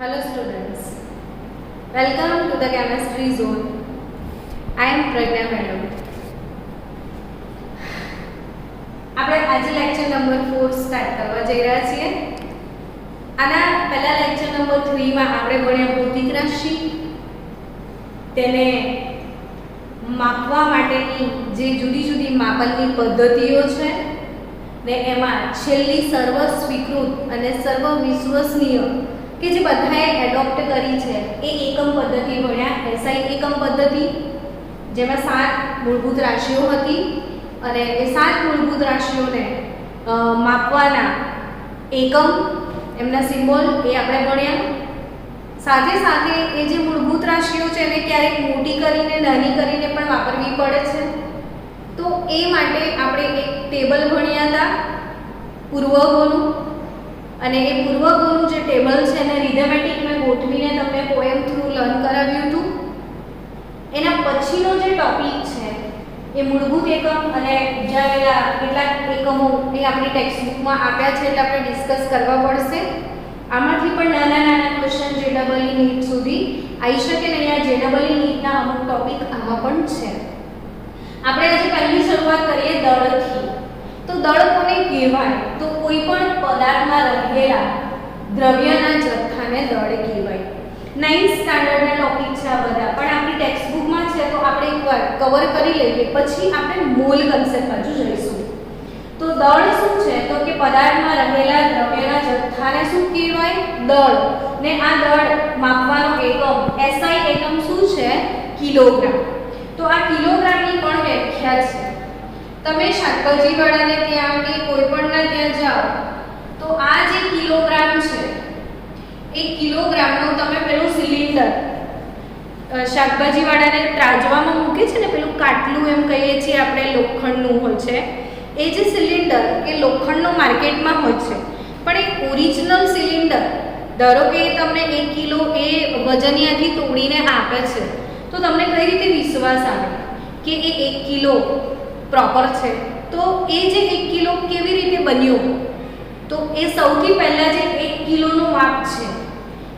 Hello students, welcome to the chemistry zone. I am Pragna madam. આપણે આજે lecture number 4 start કરવા જઈ રહ્યા છીએ. આના પહેલા લેક્ચર નંબર 3 માં આપણે ભણ્યા ભૌતિક રાશિ, તેને માપવા માટેની જે જુદી જુદી માપનની પદ્ધતિઓ છે ને એમાં છેલ્લી સર્વ સ્વીકૃત અને સર્વ વિશ્વસનીય કે જે બધાએ એડોપ્ટ કરી છે એ એકમ પદ્ધતિ ભણ્યા. એસઆઈ એકમ પદ્ધતિ જેમાં 7 મૂળભૂત રાશિઓ હતી અને એ 7 મૂળભૂત રાશિઓને માપવાના એકમ, એમના સિમ્બોલ એ આપણે ભણ્યા. સાથે સાથે એ જે મૂળભૂત રાશિઓ છે એને ક્યારેક મોટી કરીને નાની કરીને પણ વાપરવી પડે છે, તો એ માટે આપણે એક ટેબલ ભણ્યા હતા પૂર્વગોનું. અને એ પૂર્વગોનું જે ટેબલ છે એને રિધમેટિક મેં ગોઠવીને તમને પોએમ થ્રુ લર્ન કરાવ્યું હતું. એના પછીનો જે ટોપિક છે એ મૂળભૂત એકમ અને બીજા એલા કેટલાક એકમો એ આપણી ટેક્સ્ટબુકમાં આપ્યા છે એટલે આપણે ડિસ્કસ કરવા પડશે. આમાંથી પણ નાના નાના ક્વેશ્ચન જેડબલઈ નીટ સુધી આવી શકે ને અહીંયા જેડબલઈ નીટના અમુક ટોપિક આવા પણ છે. આપણે આજે પહેલી શરૂઆત કરીએ દળથી. તો દળ કોને કહેવાય? તો કોઈ પણ પદાર્થમાં રહેલા દ્રવ્યના જથ્થાને દળ કહેવાય. 9th સ્ટાન્ડર્ડના ટોપિક છે આ બધા, પણ આપણી ટેક્સ્ટબુકમાં છે તો આપણે એકવાર કવર કરી લઈએ પછી આપણે મોલ કન્સેપ્ટ બાજુ જઈશું. તો દળ શું છે? તો કે પદાર્થમાં રહેલા દ્રવ્યના જથ્થાને શું કહેવાય? દળ. ને આ દળ માપવાનો એકમ એસઆઈ એકમ શું છે? કિલોગ્રામ. તો આ કિલોગ્રામની પણ વ્યાખ્યા છે. તમે શાકભાજી વાળાને ત્યાં કે કોઈ પણના ત્યાં જાઓ તો આ જે કિલોગ્રામ છે એ કિલોગ્રામનું તમે પેલું સિલિન્ડર શાકભાજી વાળાને ત્રાજવામાં મૂકે છે ને, પેલું કાટલું એમ કહીએ છીએ આપણે, લોખંડનું હોય છે. એ જે સિલિન્ડર એ લોખંડનું માર્કેટમાં હોય છે, પણ એ ઓરિજિનલ સિલિન્ડર ધારો કે તમને 1 કિલો એ વજનિયાથી તોડીને આપે છે, તો તમને કઈ રીતે વિશ્વાસ આવે કે એ 1 કિલો પ્રોપર છે? તો એ જે 1 કિલો કેવી રીતે બન્યો? તો એ સૌથી પહેલા જે 1 કિલોનું માપ છે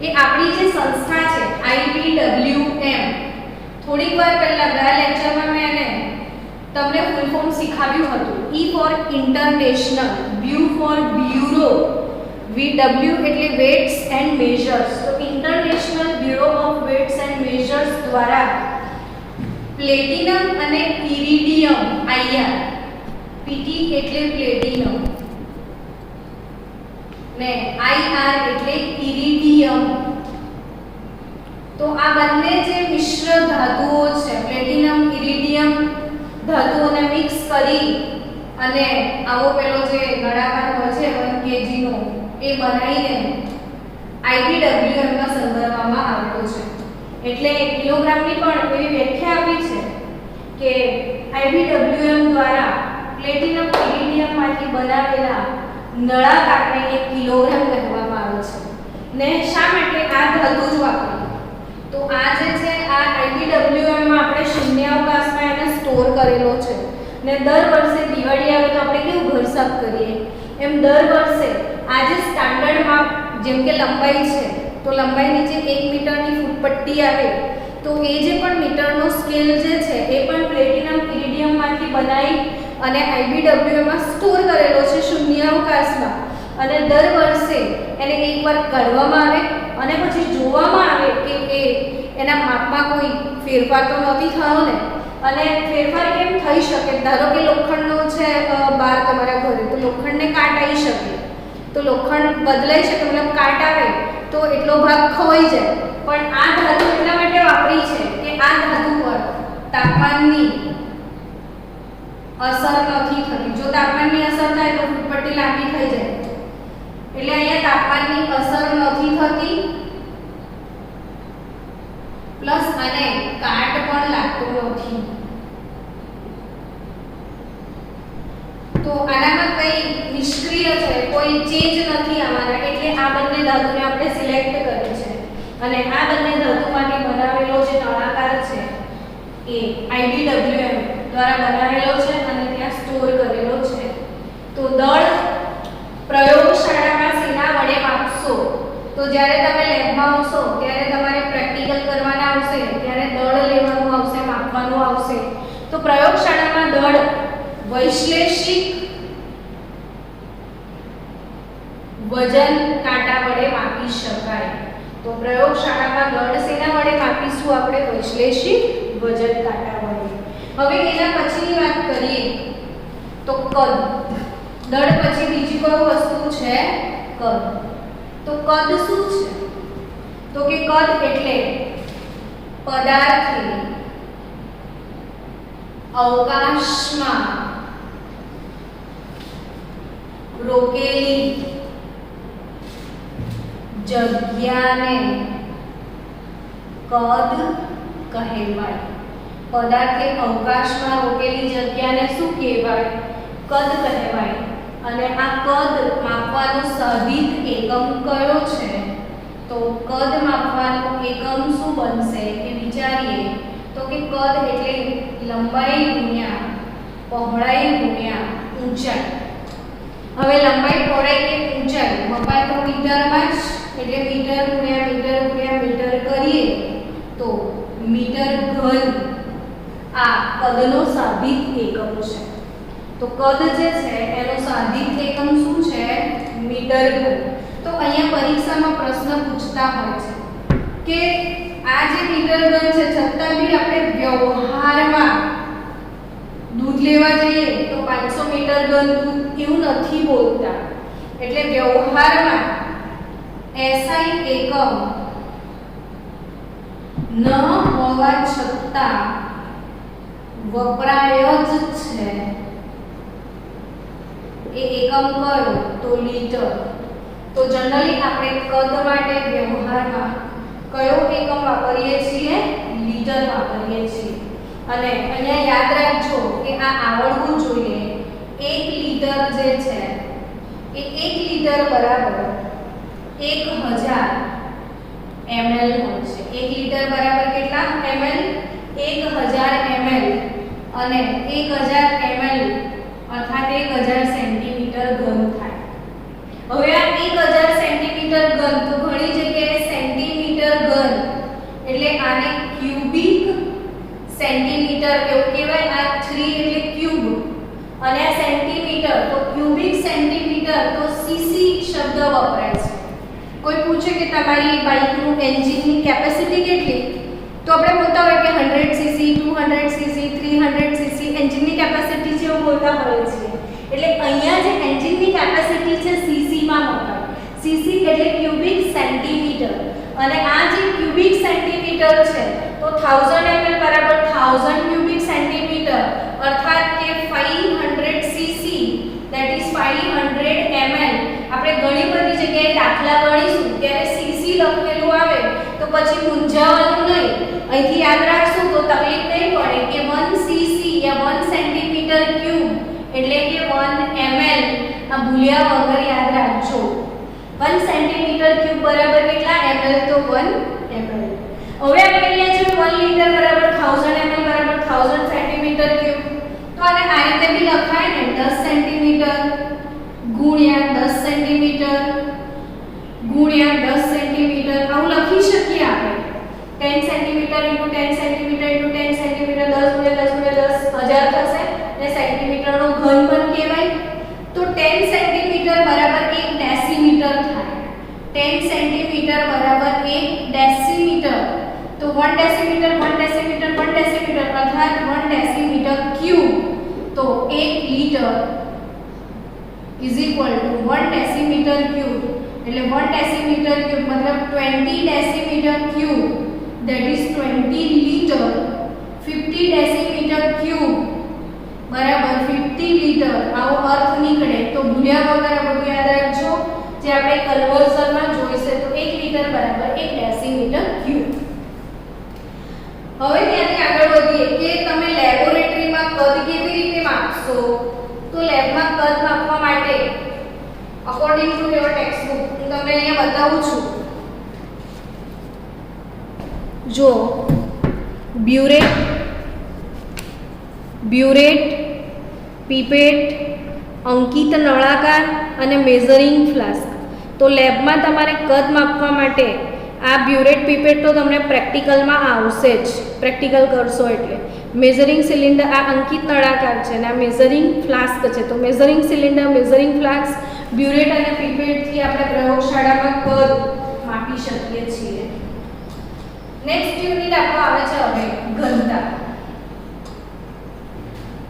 એ આપણી જે સંસ્થા છે IBWM, થોડીક વાર પહેલા ગયા લેક્ચરમાં મેં એને તમને ફૂલ ફોર્મ શીખવ્યું હતું. E for international, B for bureau, W એટલે વેટ્સ એન્ડ મેજર્સ. તો international bureau of weights and measures દ્વારા પ્લેટિનમ અને ઇરિડિયમ IR, PT એટલે પ્લેટિનમ ને IR એટલે ઇરિડિયમ. તો આ બંને જે મિશ્ર ધાતુઓ છે, પ્લેટિનમ ઇરિડિયમ ધાતુઓને મિક્સ કરી અને આવો પેલો જે નળાકાર હોય છે 1 kg નો એ બનાવીને IBWM માં સંદર્ભવામાં આવ્યો છે. એટલે કિલોગ્રામની પણ એવી વ્યાખ્યા આપી છે કે IBWM દ્વારા પ્લેટિનમ ઇરિડિયમમાંથી બનાવેલા નળાકારને 1 કિલોગ્રામ કહેવામાં આવે છે. ને શા માટે આ ધાતુ જ વાપરી? તો આ જે છે આ IBWM માં આપણે શૂન્યાવકાશમાં એને સ્ટોર કરેલો છે. ને દર વર્ષે દિવાળી આવે તો આપણે કેવું ઘર સાફ કરીએ એમ દર વર્ષે આ જે સ્ટાન્ડર્ડ માપ, જેમ કે લંબાઈ છે તો લંબાઈ નીચે 1 મીટરની ફૂટપટ્ટી આવે, તો એ જે પણ મીટરનો સ્કેલ જે છે એ પણ પ્લેટિનમ ઇરિડિયમમાંથી બનાવી અને IBWM માં સ્ટોર કરેલો છે શૂન્યાવકાશમાં. અને દર વર્ષે એને એકવાર કાઢવામાં આવે અને પછી જોવામાં આવે કે એના માપમાં કોઈ ફેરફાર તો નથી થયો ને. અને ફેરફાર કેમ થઈ શકે? ધારો કે લોખંડનો છે બાર તમારા ઘરે, તો લોખંડને કાટ આવી શકે, તો લોખંડ બદલાઈ શકે, મતલબ કાટ આવે તો એટલો ભાગ ખવાઈ જાય. પણ આ ધાતુ એટલા માટે વાપરી છે કે આ ધાતુ પર તાપમાનની અસર નથી થતી. જો તાપમાનની અસર થાય તો ફૂટપટ્ટી લાંબી થઈ જાય, એટલે અહીંયા તાપમાનની અસર નથી થતી, પ્લસ અને કાટ પણ લાગતો નથી. તો આનામાં કઈ નિષ્ક્રિય છે, કોઈ ચેન્જ નથી આવવાના, એટલે આ બંને ધાતુને આપણે સિલેક્ટ કરી છે. અને આ બંને ધાતુમાંથી બનાવેલો જે નળાકાર છે એ IBWM દ્વારા બનાવેલો છે અને ત્યાં સ્ટોર કરેલો છે. તો દળ પ્રયોગશાળામાં શેના વડે માપશો? તો તો જ્યારે તમે લેબમાં આવશો ત્યારે તમારે પ્રેક્ટિકલ કરવાના આવશે, ત્યારે દળ લેવાનું આવશે, માપવાનું આવશે. તો પ્રયોગશાળામાં દળ વૈશ્લેષિક વજન કાંટા વડે માપી શકાય. તો પ્રયોગશાળામાં દળ શેના વડે માપીશું આપણે? વૈશ્લેષિક વજન કાંટા વડે. હવે એના પછીની વાત કરીએ તો કદ. દળ પછી બીજી કોઈ વસ્તુ છે કદ. તો કદ શું છે? તો કે કદ એટલે પદાર્થે અવકાશમાં રોકેલી જગ્યાને કદ કહેવાય. પદાર્થે અવકાશમાં રોકેલી જગ્યાને શું કહેવાય? કદ કહેવાય. અને આ કદ માપવાનો સાધિત એકમ કયો છે? તો કદ માપવાનો એકમ શું બનશે એ વિચારીએ તો કે કદ એટલે લંબાઈ ગુણ્યા પહોળાઈ ગુણ્યા ઊંચાઈ. હવે લંબાઈ, પહોળાઈ કે ઊંચાઈ મપાય તો મીટરમાં જ, એટલે મીટર ગુણ્યા મીટર કરીએ તો મીટર ઘન આ કદનો સાધિત એકમ છે. તો કદ જે છે એનો સાધિત એકમ શું છે? મીટર ઘન. તો અહીંયા પરીક્ષામાં પ્રશ્ન પૂછતા હોય છે કે આ જે મીટર ઘન છે છતાં બી આપણે વ્યવહારમાં દૂધ લેવા જઈએ તો 500 મીટર ઘન દૂધ એવું નથી બોલતા. એટલે વ્યવહારમાં SI એકમ ન હોવા છતાં વપરાય જ છે એ એકમ કયો? તો લીટર. તો જનરલી આપણે કદ માટે વ્યવહારમાં કયો એકમ વાપરીએ છીએ? લીટર વાપરીએ છીએ. અને અહીંયા યાદ રાખજો કે આ આવડવું જોઈએ. 1 લીટર જે છે એ 1 લીટર બરાબર 1000 ml હોય છે. 1 લીટર બરાબર કેટલા ml? 1000 ml. અને 1000 ml અર્થાત 1000 સેન્ટીમીટર ઘન થાય. હવે આ 1000 સેન્ટીમીટર ઘન, તો ઘણી જગ્યાએ સેન્ટીમીટર ઘન એટલે આને ક્યુબિક સેન્ટીમીટર એવું કહેવાય. આ 3 એટલે ક્યુબ અને આ સેન્ટીમીટર, તો ક્યુબિક સેન્ટીમીટર તો સીસી શબ્દ વપરાય છે. કોઈ પૂછે કે તમારી બાઇકનું એન્જિનની કેપેસિટી કેટલી, તો આપણે બોલતા હોય કે 100 સીસી, 200 સીસી, 300 સીસી એન્જિનની કેપેસિટી છે એવું બોલતા હોય છે. એટલે અહીંયા જે એન્જિનની કેપેસિટી છે સીસી માં મપાય. સીસી એટલે ક્યુબિક સેન્ટીમીટર. અને આ જે ક્યુબિક સેન્ટીમીટર છે તો 1000 ml બરાબર 1000 ક્યુબિક સેન્ટીમીટર અર્થાત કે 500 સીસી that is 500 ml. આપણે ઘણી બધી જગ્યાએ દાખલા ગણીશું ત્યારે સીસી લખેલું આવે તો પછી મૂંઝાવાનું નહીં. અહીંથી યાદ રાખશું તો તકલીફ નહીં પડે કે 1 સીસી યા 1 સેન્ટીમીટર ક્યુબ એટલે કે 1 ml. આ ભૂલ્યા વગર યાદ રાખજો. 1 સેન્ટીમીટર ક્યુબ બરાબર કેટલા ml? તો 1 ml. હવે આપણે અહીંયા જો 1 લીટર બરાબર 1000 ml બરાબર 1000 સેન્ટીમીટર ક્યુબ, તો આને આ રીતે બી લખાય ને 10 સેન્ટીમીટર ગુણ્યા 10 સેન્ટીમીટર ગુણ્યા 10 સેન્ટીમીટર આવું લખી શકીએ આપણે. 10 સેન્ટીમીટર * 10 સેન્ટીમીટર * 10 સેન્ટીમીટર 10 × 10 × 10 1000 થશે. અને સેન્ટીમીટરનો ઘન પણ કહેવાય. તો 10 સેન્ટીમીટર બરાબર 1 ડેસીમીટર થાય. 10 સેન્ટીમીટર બરાબર 1 ડેસીમીટર. તો 1 ડેસીમીટર 1 ડેસીમીટર 1 ડેસીમીટર અર્થાત 1 ડેસીમીટર ક્યુબ. તો 1 litre is equal to 1 decimetre cube. એટલે 1 ડેસીમીટર ક્યુબ મતલબ 20 decimetre cube that is 20 litre. 50 decimetre cube બરાબર 50 લીટર આવો અર્થ નીકળે. તો ભૂલ્યા વગર આ બધું યાદ રાખજો. જે આપણે કન્વર્ઝનમાં જોઈશે તો 1 લીટર બરાબર 1 ડેસીમીટર ક્યુબ. હવે ત્યાંથી આગળ વધીએ કે તમે લેબોરેટરીમાં કદ કેવી રીતે માપશો? તો લેબમાં કદ માપવા માટે અકોર્ડિંગ ટુ યોર ટેક્સ્ટબુક હું તમને અહીંયા બતાવું છું. જો બ્યુરેટ, પીપેટ, અંકિત નળાકાર અને મેઝરિંગ ફ્લાસ્ક. તો તો લેબમાં તમારે કદ માપવા માટે આ બ્યુરેટ પીપેટ તો તમને પ્રેક્ટિકલમાં આવશે જ, પ્રેક્ટિકલ કરશો એટલે. મેઝરિંગ સિલિન્ડર આ અંકિત નળાકાર છે અને આ મેઝરિંગ ફ્લાસ્ક છે. તો measuring cylinder, measuring flask, burette અને પીપેટથી આપણે પ્રયોગશાળામાં કદ માપી શકીએ છીએ. નેક્સ્ટ યુનિટ આપણો આવે છે હવે ઘનતા.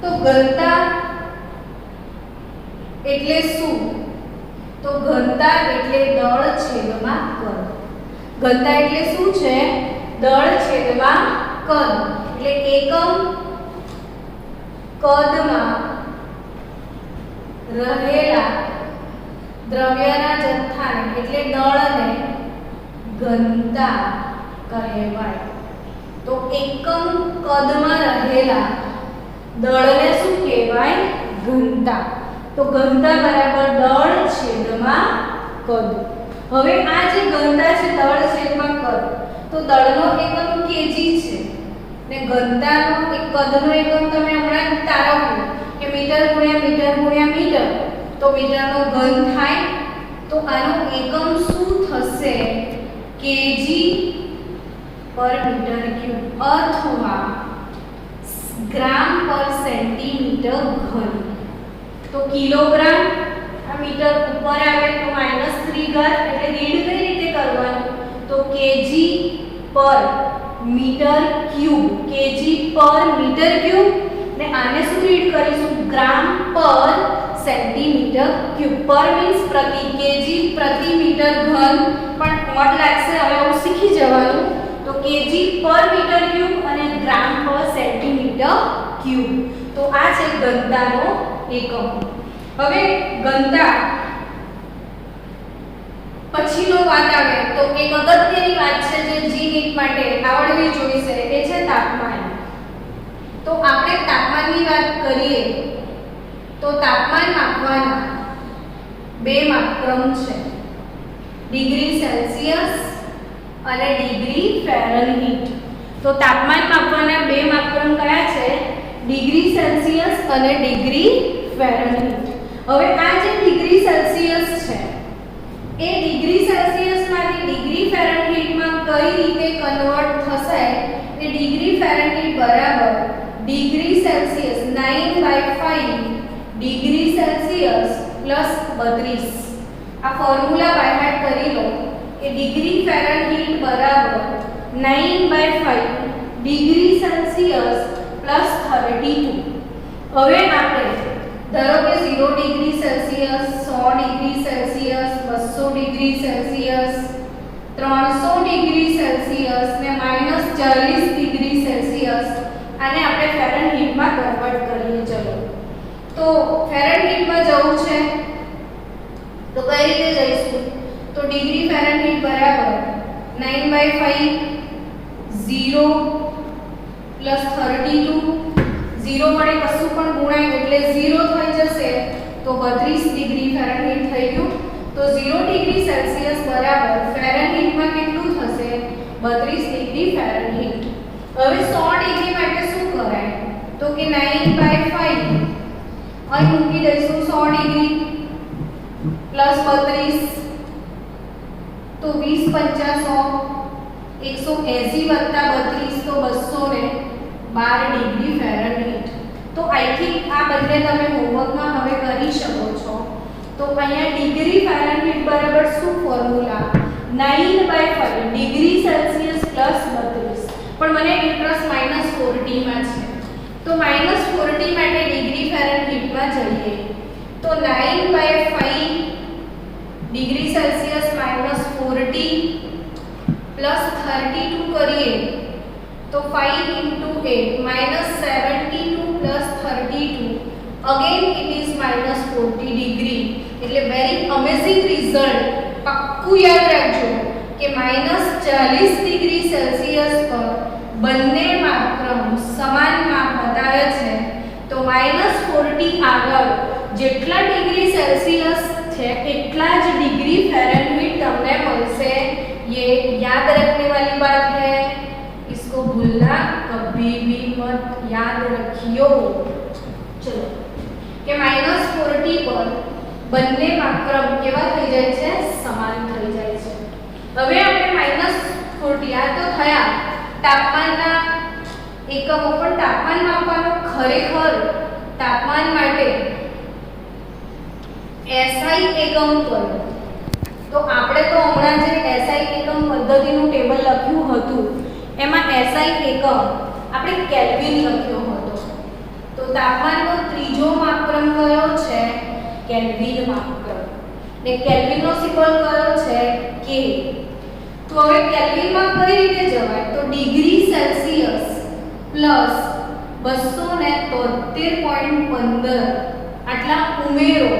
તો ઘનતા એટલે શું? તો ઘનતા એટલે દળ છેદમાં કદ. ઘનતા એટલે શું છે? દળ છેદમાં કદ. એટલે એકમ કદમાં રહેલા દ્રવ્યના જથ્થાને એટલે દળને ઘનતા કહેવાય. તો એકમ કદમાં રહેલા દળને શું કહેવાય? ઘનતા. તો ઘનતા બરાબર દળ છેદમાં કદ. હવે આ જે ઘનતા છે દળ છેદમાં કદ, તો દળનો એકમ કેજી છે ને ઘનતાનો એક કદનો એકમ તમે હમણાં તારવ્યું કે મીટર ગુણ્યા મીટર ગુણ્યા મીટર, તો મીટરનો ઘન થાય. તો આનો એકમ શું થશે? કેજી પર મીટર ક્યુબ અથવા ગ્રામ પર સેન્ટીમીટર ઘન. તો કિલોગ્રામ, આ મીટર ઉપર આવે તો -3 ઘાત, એટલે રીડ કઈ રીતે કરવાનું? તો કેજી પર મીટર ક્યુબ, કેજી પર મીટર ક્યુબ, ને આને શું રીડ કરીશું? ગ્રામ પર સેન્ટીમીટર ક્યુબ. પર મીન્સ પ્રતિ, કેજી પ્રતિ મીટર ઘન, પણ વોટ લાગશે હવે હું શીખી જવાનું. તો કેજી પર મીટર ક્યુબ અને ગ્રામ પર સેન્ટીમીટર ક્યુબ. તો આ છે ઘનતાનો એકમ. હવે ઘનતા પછીનો વાત આવે તો એક અગત્યની વાત છે જે જી માટે આવડવી જોઈશે, એ છે તાપમાન. તો આપણે તાપમાનની વાત કરીએ તો તાપમાન માપવાના બે માપક્રમ છે, ડિગ્રી સેલ્સિયસ અને ડિગ્રી ફેરનહીટ. તો તાપમાન માપવાના બે માપક્રમ કયા છે? ડિગ્રી સેલ્સિયસ અને ડિગ્રી ફેરનહીટ. હવે આ જે ડિગ્રી સેલ્સિયસ છે એ ડિગ્રી સેલ્સિયસમાંથી ડિગ્રી ફેરનહીટમાં કઈ રીતે કન્વર્ટ થશે? એ ડિગ્રી ફેરનહીટ બરાબર degree Celsius 9/5 degree Celsius plus 32. આ ફોર્મ્યુલા બાય હાર્ટ કરી લો કે ડિગ્રી ફેરનહીટ બરાબર 9/5 ડિગ્રી સેલ્સિયસ પ્લસ 32. હવે આપણે ધારો કે 0 degree Celsius, 100 degree Celsius, 200 degree Celsius, 300 degree Celsius ને -40 ડિગ્રી સેલ્સિયસ આને આપણે ફેરનહીટમાં કન્વર્ટ કરીએ. ચલો, તો ફેરનહીટમાં જવું છે તો કઈ રીતે જઈશું? તો ડિગ્રી ફેરનહીટ બરાબર 9/5 0 પ્લસ 32, 0 વડે કશું પણ ગુણાય એટલે 0 થઈ જશે, તો 32 ડિગ્રી ફેરનહીટ થઈ ગયું. તો 0 ડિગ્રી સેલ્સિયસ બરાબર ફેરનહીટમાં કેટલું થશે? 32 ડિગ્રી ફેરનહીટ. હવે 100 ડિગ્રી માટે શું કરાય? તો કે 9/5 અહીં મૂકી દઈશું 100 ડિગ્રી પ્લસ 32, તો 20 × 50 180 વત્તા 32 તો 212 ડિગ્રી ફેરનહીટ. તો આઈ થિંક આ બંને તમે હોમવર્કમાં હવે કરી શકો છો. તો અહીંયા ડિગ્રી ફેરનહીટ બરાબર શું ફોર્મ્યુલા? 9/5 degree Celsius plus 32. પણ મને ઇન્ટરેસ્ટ -40 માં છે, તો -40 માટે ડિગ્રી ફેરનહીટમાં જઈએ તો 9/5 ડિગ્રી સેલ્સિયસ -40 પ્લસ 32 કરીએ તો 5 × 8 -72 plus 32 again it is -40 degree. એટલે વેરી અમેઝિંગ રિઝલ્ટ. પાક્કું યાદ રાખજો કે -40 ડિગ્રી સેલ્સિયસ પર બંને માપક્રમ સમાન માપ બતાવે છે. તો -40 આગળ જેટલા ડિગ્રી સેલ્સિયસ છે એટલા જ ડિગ્રી ફેરનહીટ તમને મળશે. ये याद रखने वाली बात है, इसको भूलना कभी भी मत, याद रखियो. चलो કે -40 પર બંને માપક્રમ કેવા થઈ જાય છે? સમાન હવે આપણે -40 આ તો થયા તાપમાનના એકમો, પણ તાપમાન માપવાનું ખરેખર તાપમાન માટે SI એકમ કયો? તો આપણે તો હમણાં જે SI એકમ પદ્ધતિનું ટેબલ લખ્યું હતું એમાં SI એકમ આપણે કેલ્વિન લખ્યો હતો. તો તાપમાનનો ત્રીજો માપક્રમ કયો છે? કેલ્વિન માપક્રમ. ને કેલ્વિનનો સિમ્બોલ કયો છે? કે. તો હવે કેલ્વિનમાં કઈ રીતે જવાય? તો ડિગ્રી સેલ્સિયસ પ્લસ 273.15 આટલા ઉમેરો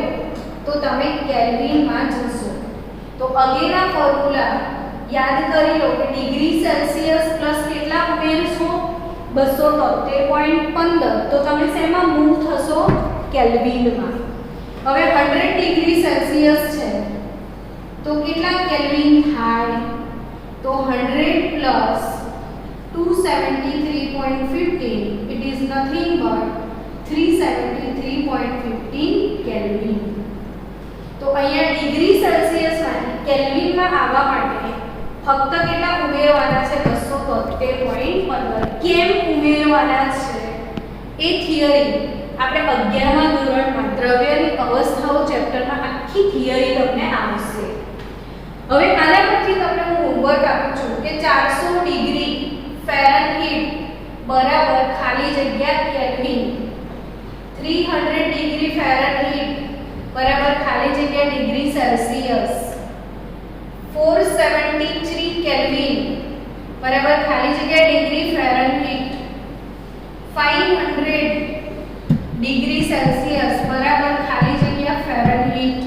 તો તમે કેલ્વિનમાં જશો. તો અગેના ફોર્મ્યુલા યાદ કરી લો કે ડિગ્રી સેલ્સિયસ પ્લસ કેટલા ઉમેરશો? 273.15. તો તમે શેમાં મૂવ થશો? કેલ્વિનમાં. હવે 100 ડિગ્રી સેલ્સિયસ છે તો કેટલા કેલ્વિન થાય? તો 100 plus 273.15 it is nothing but 373.15 kelvin. તો અહીંયા ડિગ્રી સેલ્સિયસ માંથી કેલ્વિનમાં આવવા માટે ફક્ત કેટલા ઉમેરવાના છે? 273.15. કેમ ઉમેરવાના છે એ થિયરી આપણે 11મા ધોરણમાં દ્રવ્યની અવસ્થાઓ ચેપ્ટરમાં આખી થિયરી તમને આવશે. હવે આના પરથી તમને હું હોમવર્ક આપું છું કે 400 ડિગ્રી ફેરનહીટ બરાબર ખાલી જગ્યા કેલ્વિન, 300 ડિગ્રી ફેરનહીટ બરાબર ખાલી જગ્યા ડિગ્રી સેલ્સિયસ, 473 કેલ્વિન બરાબર ખાલી જગ્યા ડિગ્રી ફેરનહીટ, 500 ડિગ્રી સેલ્સિયસ બરાબર ખાલી જગ્યા ફેરનહીટ,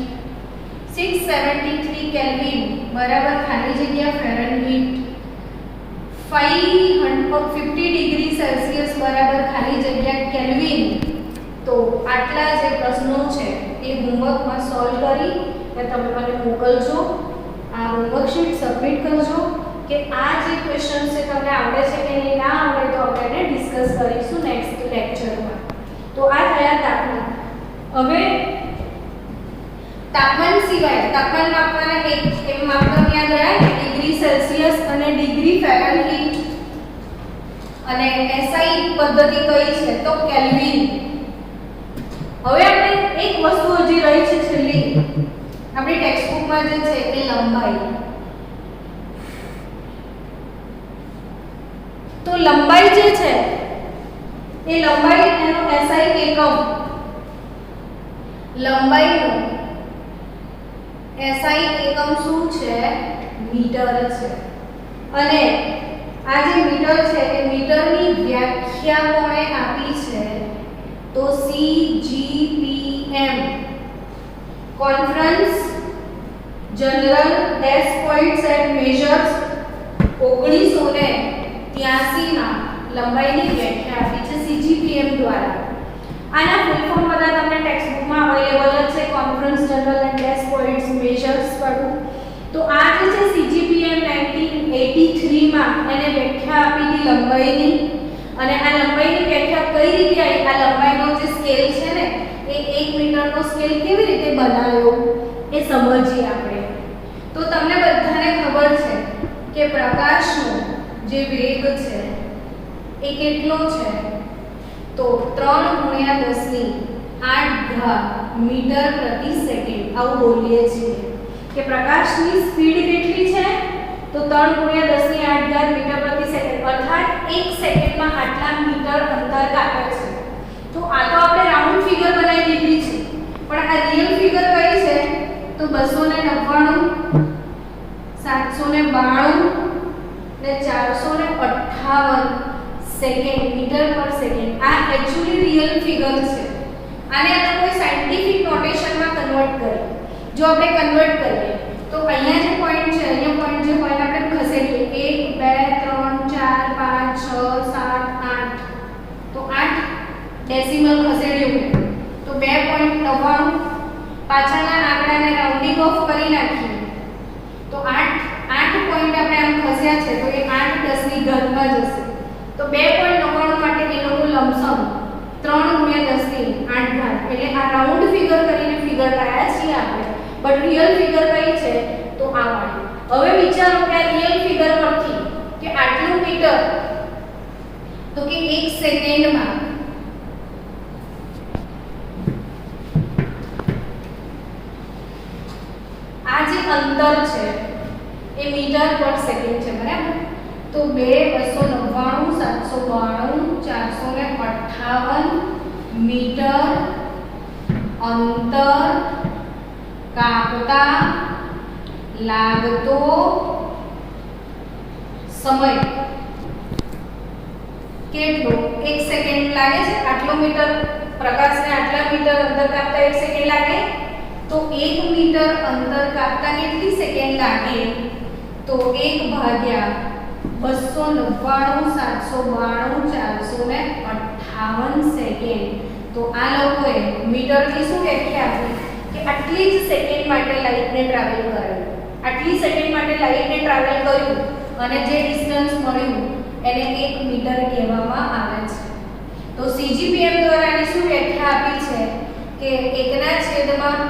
673 કેલ્વિન બરાબર ખાલી જગ્યા ફેરનહીટ, 550 ડિગ્રી સેલ્સિયસ બરાબર ખાલી જગ્યા કેલ્વિન. તો આટલા જે પ્રશ્નો છે એ હોમવર્કમાં સોલ્વ કરી અને તમે મને મોકલજો. આ હોમવર્ક શીટ સબમિટ કરજો કે આ જે ક્વેશ્ચન છે તમને આવડે છે કે નહીં, ના આવડે તો આપણે એને ડિસ્કસ કરીશું નેક્સ્ટ લેક્ચરમાં. તો આ થયા તાપમાન. હવે તાપમાન સિવાય તાપમાન માપવાના એક માપદંડ યાદ રહ્યા, ડિગ્રી સેલ્સિયસ અને ડિગ્રી ફેરનહીટ. અને SI પદ્ધતિ કઈ છે? તો કેલ્વિન. હવે આપણે એક વસ્તુ હજી રહી છે છેલ્લી આપણી ટેક્સ્ટ બુકમાં જે છે એ લંબાઈ. તો લંબાઈ જે છે એ લંબાઈ એનો SI એકમ, લંબાઈનો SI એકમ શું છે? મીટર છે. અને આ જે મીટર છે એ મીટરની વ્યાખ્યા કોણે આપી છે? તો CGPM, conference general desk points and measures, 1983 માં લંબાઈની વ્યાખ્યા આપી છે CGPM દ્વારા. આના ફૂલ ફોર્મ બધા તમને ટેક્સ્ટ બુકમાં અવેલેબલ જ છે, conference general and desk points measures વાળું. તો આ જે છે CGPM 1983 માં એને વ્યાખ્યા આપી હતી લંબાઈની. અને આ લંબાઈની વ્યાખ્યા કઈ રીતે આવી? આ લંબાઈનો જે સ્કેલ છે ને એ 1 મીટરનો સ્કેલ કેવી રીતે બનાવ્યો એ સમજીએ આપણે. તો તમને બધાને ખબર છે કે પ્રકાશનો જે વેગ છે એ કેટલો છે? તો 3×10⁸ મીટર પ્રતિ સેકન્ડ આવું બોલીએ છીએ કે પ્રકાશની સ્પીડ કેટલી છે? તો 3×10⁸ મીટર પ્રતિ સેકન્ડ, અર્થાત 1 સેકન્ડમાં આટલા મીટર અંતર કાપે છે. તો આ તો આપણે રાઉન્ડ ફિગર બનાવી દીધી છે, પણ આ રિયલ ફિગર કઈ છે? તો 299, 792 ને 458 સેકન્ડ મીટર પર સેકન્ડ. આ એક્ચ્યુઅલી રિયલ ફિગર છે. આને આપણે કોઈ સાયન્ટિફિક નોટેશનમાં કન્વર્ટ કરીએ. જો આપણે કન્વર્ટ કરીએ તો અહીંયા જે પોઈન્ટ છે, અહીંયા પોઈન્ટ જે પોઈન્ટ આપણે ખસેડીએ 1 2 3 4 5 6 7 8, તો 8 ડેસિમલ ખસેડ્યું તો 2.99. પાછળના આંકડાને રાઉન્ડિંગ ઓફ કરી નાખીએ તો 8 પોઈન્ટ આપણે આમ ખસ્યા છે તો એ 8 10 માં જશે. તો 2.99 માટે એ લોકો લમસમ 3×10⁸ એટલે આ રાઉન્ડ ફિગર કરીને ફિગર લાયા છીએ આપણે. બટ રિયલ ફિગર કઈ છે? તો આ મળ્યું. હવે વિચારો કે આ રિયલ ફિગર પરથી કે આટલું મીટર તો કે 1 સેકન્ડમાં આ જે અંતર છે એ મીટર પર સેકન્ડ છે, બરાબર? તો 2 299 792 458 મીટર અંતર કાપતા લાગતો સમય કેટલો? 1 સેકન્ડ લાગે છે. આટલો મીટર પ્રકાશને આટલા મીટર અંતર કાપતા 1 સેકન્ડ લાગે, તો 1 મીટર અંતર કાપતા કેટલી સેકન્ડ લાગે? તો 1 ભાગ્યા 299 792 458 સેકન્ડ. તો આ લોકોએ મીટરની શું વ્યાખ્યા આપી કે આટલી જ સેકન્ડ માટે લાઈટને ટ્રાવેલ કરાયું, આટલી સેકન્ડ માટે લાઈટને ટ્રાવેલ કર્યું અને જે ડિસ્ટન્સ મળ્યું એને 1 મીટર કહેવામાં આવે છે. તો CGPM દ્વારા આની શું વ્યાખ્યા આપી છે કે 1/299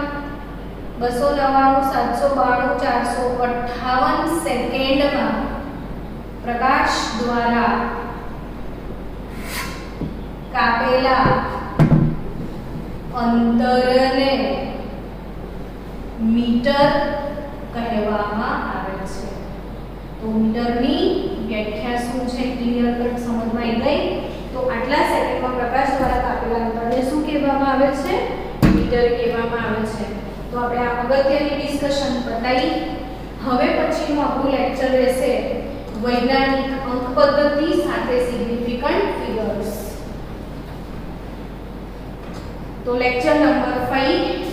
792 458 સેકન્ડમાં પ્રકાશ દ્વારા કાપેલા અંતરને મીટર કહેવામાં આવે છે. તો મીટરની વ્યાખ્યા શું છે ક્લિયર કટ સમજમાં આવી ગઈ. તો આટલા સેકન્ડમાં પ્રકાશ દ્વારા કાપેલા અંતરને શું કહેવામાં આવે છે? મીટર કહેવામાં આવે છે. તો આપણે આ અગત્યની ડિસ્કશન પતાવી. હવે પછીનું આપણું લેક્ચર રહેશે વૈજ્ઞાનિક અંક પદ્ધતિ સાથે સિગ્નિફિકન્ટ ફિગર્સ. તો લેક્ચર નંબર 5